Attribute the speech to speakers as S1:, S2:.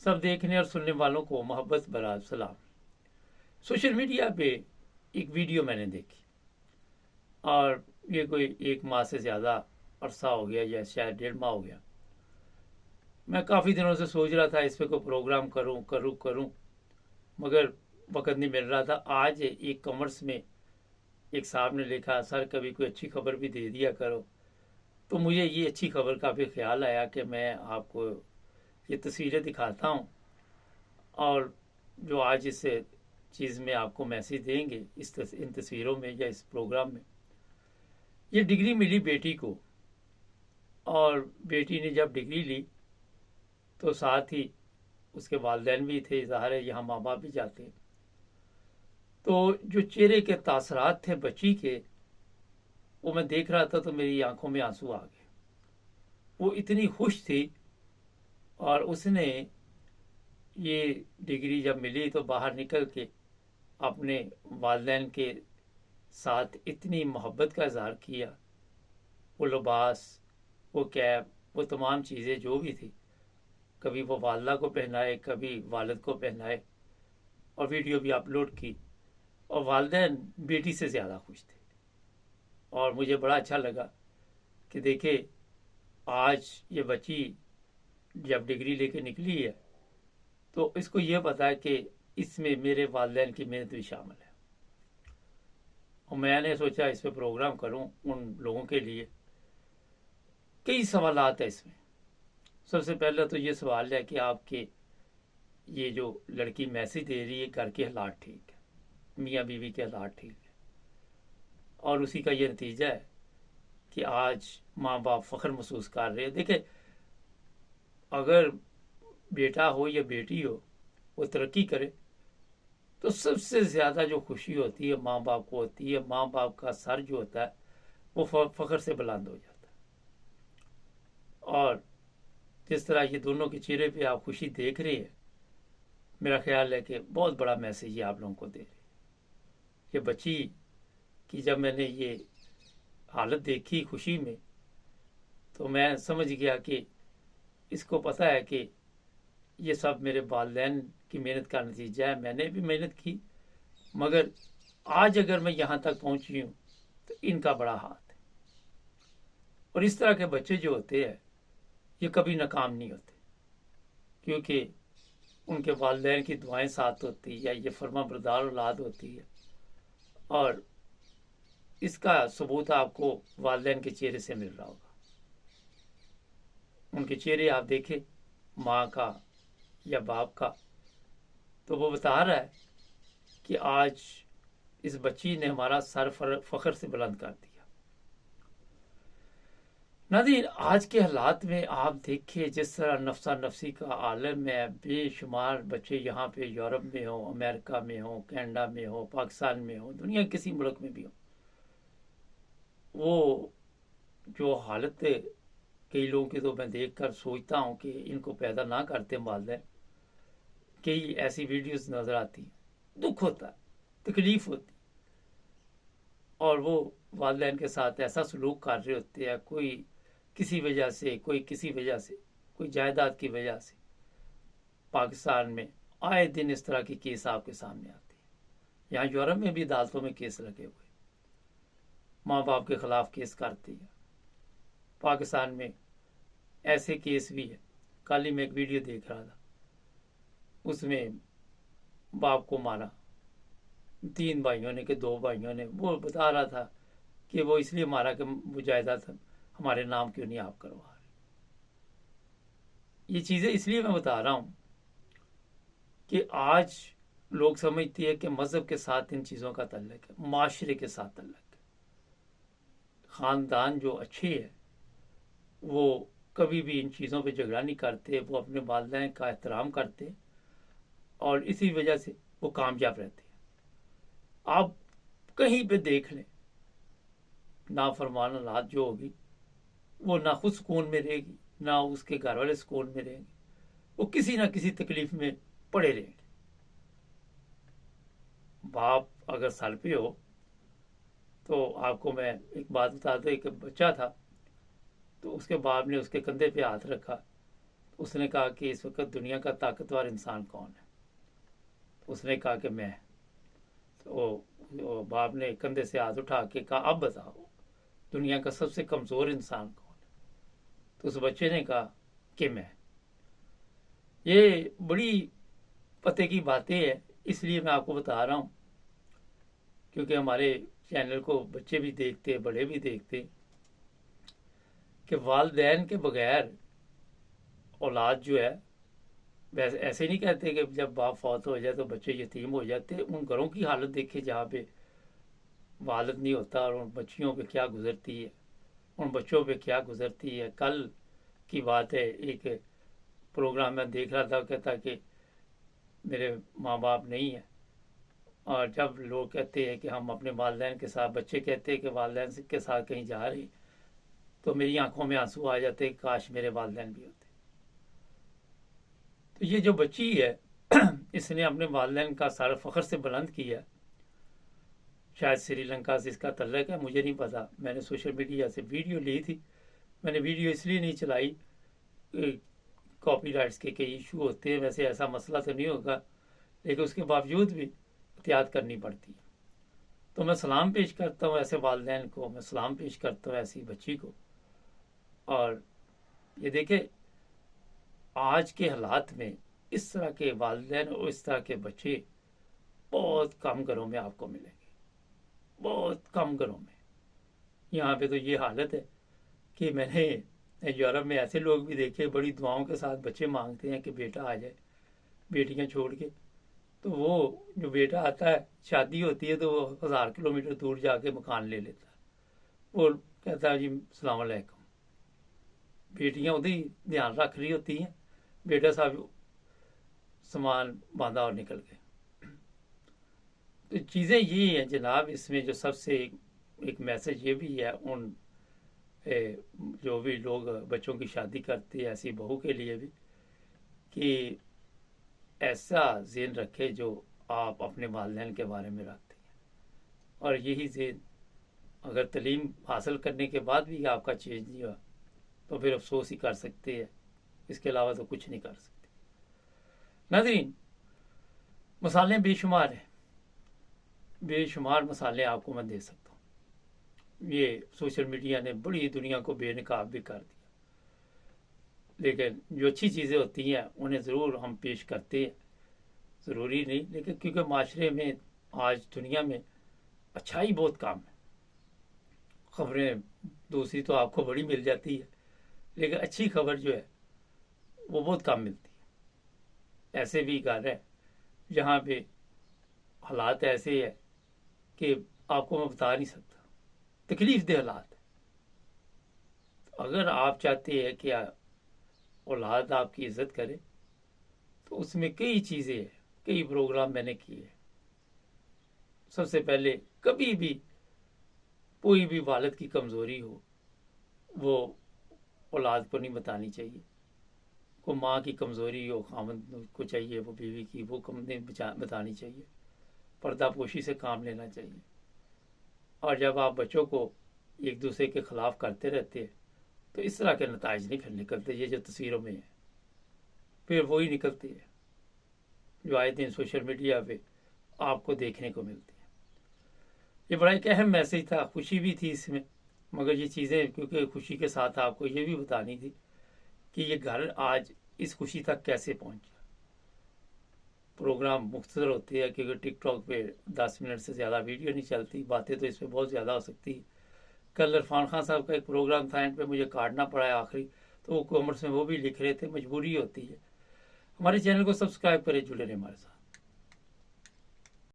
S1: सब देखने और सुनने वालों को मोहब्बत भरा सलाम। सोशल मीडिया पे एक वीडियो मैंने देखी और ये कोई 1 माह से ज़्यादा अरसा हो गया या शायद 1.5 माह हो गया। मैं काफ़ी दिनों से सोच रहा था इस पे कोई प्रोग्राम करूं करूं करूं, मगर वक्त नहीं मिल रहा था। आज एक कॉमर्स में एक साहब ने लिखा, सर कभी कोई अच्छी खबर भी दे दिया करो। तो मुझे ये अच्छी खबर का भी ख्याल आया कि मैं आपको ये तस्वीरें दिखाता हूँ और जो आज इस चीज़ में आपको मैसेज देंगे इन तस्वीरों में या इस प्रोग्राम में। ये डिग्री मिली बेटी को और बेटी ने जब डिग्री ली तो साथ ही उसके वालिदैन भी थे, ज़ाहिर है यहाँ माँ बाप भी जाते हैं। तो जो चेहरे के तासरात थे बच्ची के, वो मैं देख रहा था तो मेरी आंखों में आंसू आ गए। वो इतनी खुश थी और उसने ये डिग्री जब मिली तो बाहर निकल के अपने वालिदैन के साथ इतनी मोहब्बत का इजहार किया। वो लिबास, वो कैप, वो तमाम चीज़ें जो भी थी, कभी वो वालदा को पहनाए, कभी वालिद को पहनाए और वीडियो भी अपलोड की। और वालिदैन बेटी से ज़्यादा खुश थे और मुझे बड़ा अच्छा लगा कि देखे आज ये बच्ची जब डिग्री लेके निकली है तो इसको ये पता है कि इसमें मेरे वालिदैन की मेहनत भी शामिल है। और मैंने सोचा इस पर प्रोग्राम करूं उन लोगों के लिए। कई सवालात है इसमें। सबसे पहले तो ये सवाल है कि आपके ये जो लड़की मैसेज दे रही है, घर के हालात ठीक है, मियाँ बीवी के हालात ठीक है, और उसी का ये नतीजा है कि आज माँ बाप फ़ख्र महसूस कर रहे हैं। देखे, अगर बेटा हो या बेटी हो वो तरक्की करे तो सबसे ज़्यादा जो खुशी होती है माँ बाप को होती है। माँ बाप का सर जो होता है वो फ़ख्र से बुलंद हो जाता है। और जिस तरह ये दोनों के चेहरे पे आप खुशी देख रहे हैं, मेरा ख्याल है कि बहुत बड़ा मैसेज ये आप लोगों को दे रहे हैं। ये बच्ची की जब मैंने ये हालत देखी खुशी में तो मैं समझ गया कि इसको पता है कि ये सब मेरे वालिदैन की मेहनत का नतीजा है। मैंने भी मेहनत की, मगर आज अगर मैं यहाँ तक पहुँची हूँ तो इनका बड़ा हाथ है। और इस तरह के बच्चे जो होते हैं ये कभी नाकाम नहीं होते, क्योंकि उनके वालिदैन की दुआएं साथ होती है या ये फर्माबरदार औलाद होती है। और इसका सबूत आपको वालिदैन के चेहरे से मिल रहा होगा। उनके चेहरे आप देखें, माँ का या बाप का, तो वो बता रहा है कि आज इस बच्ची ने हमारा सर फ़ख्र से बुलंद कर दिया। नाज़रीन, आज के हालात में आप देखिए जिस तरह नफसा नफसी का आलम है। बेशुमार बच्चे यहाँ पे यूरोप में हो, अमेरिका में हो, कनाडा में हो, पाकिस्तान में हो, दुनिया के किसी मुल्क में भी हो, वो जो हालत कई लोगों की तो मैं देख कर सोचता हूँ कि इनको पैदा ना करते वालिदैन। कई ऐसी वीडियोस नज़र आती हैं, दुख होता है, तकलीफ़ होती, और वो वालिदैन के साथ ऐसा सलूक कर रहे होते हैं, कोई किसी वजह से, कोई किसी वजह से, कोई जायदाद की वजह से। पाकिस्तान में आए दिन इस तरह की केस आपके सामने आती है। यहाँ यूरोप में भी अदालतों में केस लगे हुए, माँ बाप के ख़िलाफ़ केस करती है। पाकिस्तान में ऐसे केस भी है। कल ही मैं एक वीडियो देख रहा था, उसमें बाप को मारा 3 भाइयों ने कि 2 भाइयों ने। वो बता रहा था कि वो इसलिए मारा कि वो जायदाद हमारे नाम क्यों नहीं आप करवा रहे। ये चीज़ें इसलिए मैं बता रहा हूँ कि आज लोग समझते हैं कि मज़हब के साथ इन चीज़ों का तल्लुक है, माशरे के साथ तल्लुक है। ख़ानदान जो अच्छे है वो कभी भी इन चीज़ों पे झगड़ा नहीं करते, वो अपने वालिदैन का एहतराम करते और इसी वजह से वो कामयाब रहते हैं। आप कहीं पे देख लें, नाफरमान औलाद जो होगी वो ना खुद सुकून में रहेगी, ना उसके घर वाले सुकून में रहेंगे, वो किसी ना किसी तकलीफ में पड़े रहेंगे। बाप अगर सर पे हो तो आपको मैं एक बात बता दूं, एक बच्चा था तो उसके बाप ने उसके कंधे पे हाथ रखा, اس نے کہا کہ اس وقت دنیا کا طاقتور انسان کون ہے؟ اس نے کہا کہ میں. تو باپ نے کندھے سے ہاتھ اٹھا کے کہا اب بتاؤ دنیا کا سب سے کمزور انسان کون ہے؟ تو اس بچے نے کہا کہ میں. یہ بڑی پتے کی باتیں ہیں، اس لیے میں آپ کو بتا رہا ہوں، کیونکہ ہمارے چینل کو بچے بھی دیکھتے بڑے بھی دیکھتے، کہ والدین کے بغیر اولاد جو ہے، ویسے ایسے نہیں کہتے کہ جب باپ فوت ہو جائے تو بچے یتیم ہو جاتے. ان گھروں کی حالت دیکھے جہاں پہ والد نہیں ہوتا، اور ان بچیوں پہ کیا گزرتی ہے، ان بچوں پہ کیا گزرتی ہے. کل کی بات ہے، ایک پروگرام میں دیکھ رہا تھا، کہتا کہ میرے ماں باپ نہیں ہیں، اور جب لوگ کہتے ہیں کہ ہم اپنے والدین کے ساتھ، بچے کہتے ہیں کہ والدین کے ساتھ کہیں جا رہے، تو میری آنکھوں میں آنسو آ جاتے، کاش میرے والدین بھی ہوتے. تو یہ جو بچی ہے اس نے اپنے والدین کا سارا فخر سے بلند کیا. شاید سری لنکا سے اس کا تعلق ہے، مجھے نہیں پتا. میں نے سوشل میڈیا سے ویڈیو لی تھی. میں نے ویڈیو اس لیے نہیں چلائی، کاپی رائٹس کے کئی ایشو ہوتے ہیں، ویسے ایسا مسئلہ تو نہیں ہوگا، لیکن اس کے باوجود بھی احتیاط کرنی پڑتی ہے. تو میں سلام پیش کرتا ہوں ایسے والدین کو، میں سلام پیش کرتا ہوں ایسی بچی کو. اور یہ دیکھیں آج کے حالات میں اس طرح کے والدین اور اس طرح کے بچے بہت کم گھروں میں آپ کو ملیں گے، بہت کم گھروں میں. یہاں پہ تو یہ حالت ہے کہ میں نے یورپ میں ایسے لوگ بھی دیکھے، بڑی دعاؤں کے ساتھ بچے مانگتے ہیں کہ بیٹا آ جائے، بیٹیاں چھوڑ کے. تو وہ جو بیٹا آتا ہے، شادی ہوتی ہے تو وہ 1000 کلومیٹر دور جا کے مکان لے لیتا ہے. وہ کہتا ہے جی السلام علیکم. بیٹیاں ادھر ہی دھیان رکھ رہی ہوتی ہیں، بیٹا صاحب سامان باندھا اور نکل گئے. تو چیزیں یہ ہیں جناب. اس میں جو سب سے ایک میسج یہ بھی ہے ان جو بھی لوگ بچوں کی شادی کرتے ہیں، ایسی بہو کے لیے بھی، کہ ایسا ذہن رکھے جو آپ اپنے والدین کے بارے میں رکھتے ہیں. اور یہی ذہن اگر تعلیم حاصل کرنے کے بعد بھی آپ کا چینج نہیں ہوا تو پھر افسوس ہی کر سکتے ہیں، اس کے علاوہ تو کچھ نہیں کر سکتے. ناظرین، مثالیں بے شمار ہیں، بے شمار مثالیں آپ کو میں دے سکتا ہوں. یہ سوشل میڈیا نے بڑی دنیا کو بے نقاب بھی کر دیا، لیکن جو اچھی چیزیں ہوتی ہیں انہیں ضرور ہم پیش کرتے ہیں. ضروری نہیں، لیکن کیونکہ معاشرے میں آج دنیا میں اچھائی بہت کم ہے. خبریں دوسری تو آپ کو بڑی مل جاتی ہے، لیکن اچھی خبر جو ہے وہ بہت کم ملتی ہے. ایسے بھی گھر ہے جہاں پہ حالات ایسے ہیں کہ آپ کو میں بتا نہیں سکتا، تکلیف دہ حالات. اگر آپ چاہتے ہیں کہ اولاد آپ کی عزت کرے تو اس میں کئی چیزیں ہیں، کئی پروگرام میں نے کیے. سب سے پہلے کبھی بھی کوئی بھی والد کی کمزوری ہو وہ اولاد کو نہیں بتانی چاہیے. کوئی ماں کی کمزوری ہو، خاوند کو چاہیے وہ بیوی کی وہ کم نہیں بتانی چاہیے. پردہ پوشی سے کام لینا چاہیے. اور جب آپ بچوں کو ایک دوسرے کے خلاف کرتے رہتے ہیں تو اس طرح کے نتائج نہیں پھر نکلتے. یہ جو تصویروں میں ہیں پھر وہی نکلتے ہیں جو آئے دن سوشل میڈیا پہ آپ کو دیکھنے کو ملتی ہیں. یہ بڑا ایک اہم میسج تھا، خوشی بھی تھی اس میں، مگر یہ چیزیں کیونکہ خوشی کے ساتھ آپ کو یہ بھی بتانی تھی کہ یہ گھر آج اس خوشی تک کیسے پہنچا. پروگرام مختصر ہوتے ہیں کیونکہ ٹک ٹاک پہ 10 منٹ سے زیادہ ویڈیو نہیں چلتی، باتیں تو اس پہ بہت زیادہ ہو سکتی. کل عرفان خان صاحب کا ایک پروگرام تھا، ان پہ مجھے کاٹنا پڑا ہے آخری، تو وہ کامنٹس میں وہ بھی لکھ رہے تھے، مجبوری ہوتی ہے. ہمارے چینل کو سبسکرائب کریں، جڑے رہیں ہمارے ساتھ.